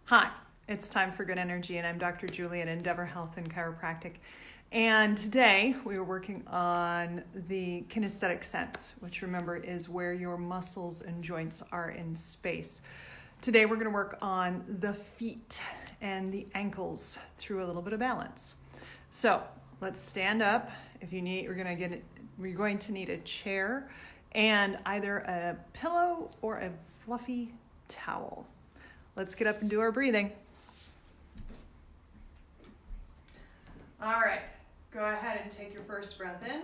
Hi, it's time for good energy, and I'm Dr. Julie at Endeavor Health and Chiropractic. And today we are working on the kinesthetic sense, which remember is where your muscles and joints are in space. Today we're going to work on the feet and the ankles through a little bit of balance. So let's stand up. If you need, we're going to need a chair and either a pillow or a fluffy towel. Let's get up and do our breathing. All right, go ahead and take your first breath in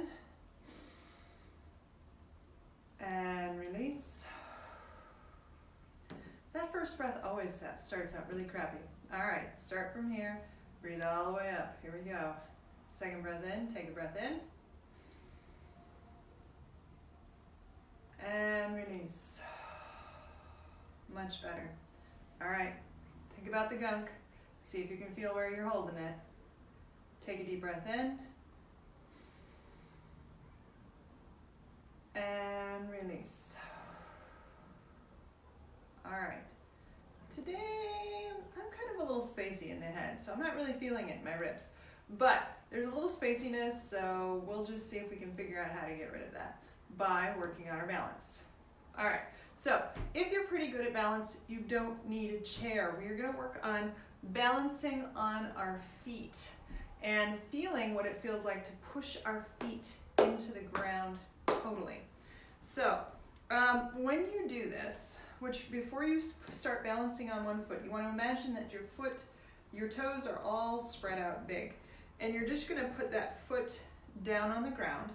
and release. That first breath always starts out really crappy. All right, start from here, breathe all the way up. Here we go. Second breath in, take a breath in. And release. Much better. All right, think about the gunk. See if you can feel where you're holding it. Take a deep breath in. And release. All right. Today, I'm kind of a little spacey in the head, so I'm not really feeling it in my ribs. But there's a little spaciness, so we'll just see if we can figure out how to get rid of that by working on our balance. All right, so if you're pretty good at balance, you don't need a chair. We're going to work on balancing on our feet and feeling what it feels like to push our feet into the ground totally. So when you do this, which before you start balancing on one foot, you want to imagine that your toes are all spread out big. And you're just going to put that foot down on the ground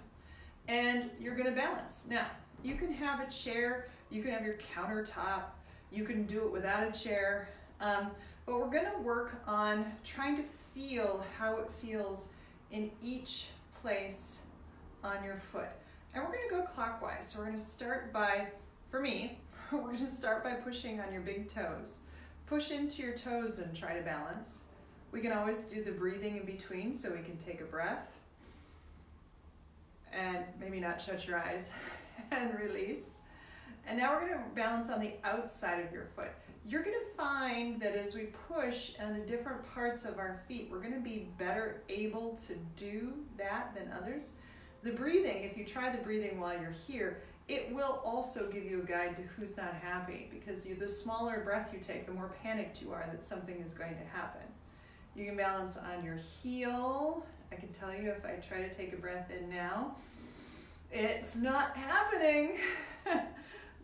and you're going to balance. Now, you can have a chair, you can have your countertop, you can do it without a chair, but we're going to work on trying to feel how it feels in each place on your foot. And we're going to go clockwise. So we're going to start by, for me, we're going to start by pushing on your big toes. Push into your toes and try to balance. We can always do the breathing in between, so we can take a breath and maybe not shut your eyes and release. And now we're going to balance on the outside of your foot. You're going to find that as we push on the different parts of our feet, we're going to be better able to do that than others. The breathing, if you try the breathing while you're here, it will also give you a guide to who's not happy, because the smaller breath you take, the more panicked you are that something is going to happen. You can balance on your heel. I can tell you if I try to take a breath in now, it's not happening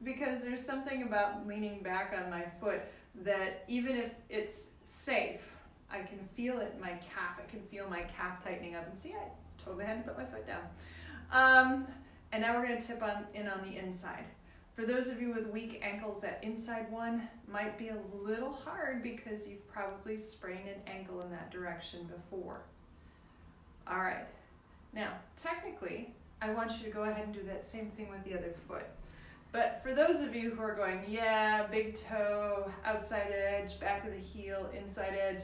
because there's something about leaning back on my foot that even if it's safe, I can feel it in my calf. I can feel my calf tightening up. And see, I totally had to put my foot down. And now we're going to tip in on the inside. For those of you with weak ankles, that inside one might be a little hard because you've probably sprained an ankle in that direction before. All right. Now, technically, I want you to go ahead and do that same thing with the other foot. But for those of you who are going, yeah, big toe, outside edge, back of the heel, inside edge,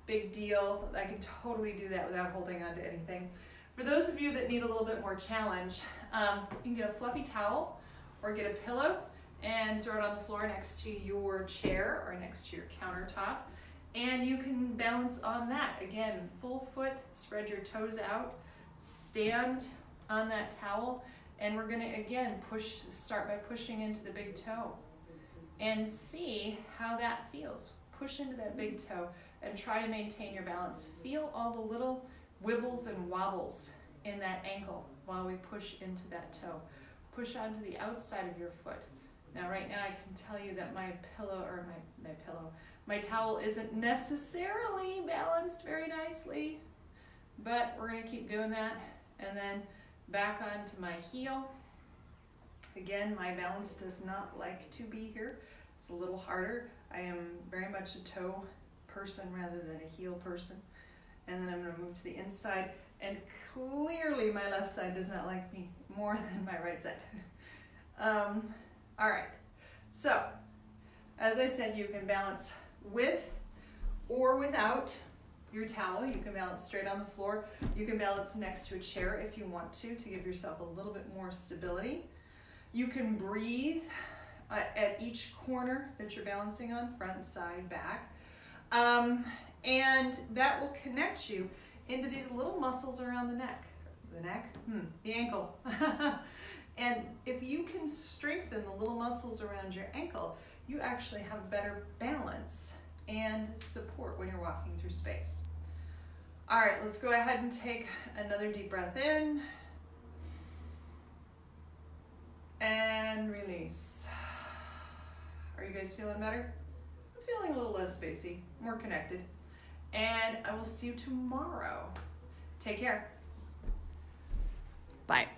big deal, I can totally do that without holding on to anything. For those of you that need a little bit more challenge, you can get a fluffy towel or get a pillow and throw it on the floor next to your chair or next to your countertop. And you can balance on that. Again, full foot, spread your toes out, stand on that towel, and we're gonna, again, start by pushing into the big toe and see how that feels. Push into that big toe and try to maintain your balance. Feel all the little wibbles and wobbles in that ankle while we push into that toe. Push onto the outside of your foot. Now right now I can tell you that my towel isn't necessarily balanced very nicely, but we're going to keep doing that. And then back onto my heel. Again, my balance does not like to be here. It's a little harder. I am very much a toe person rather than a heel person. And then I'm going to move to the inside, and clearly my left side does not like me more than my right side. All right, so as I said, you can balance with or without your towel. You can balance straight on the floor. You can balance next to a chair if you want to give yourself a little bit more stability. You can breathe at each corner that you're balancing on, front, side, back. And that will connect you into these little muscles around the neck. The ankle. And if you can strengthen the little muscles around your ankle, you actually have better balance and support when you're walking through space. All right, let's go ahead and take another deep breath in and release. Are you guys feeling better? I'm feeling a little less spacey, more connected. And I will see you tomorrow. Take care. Bye.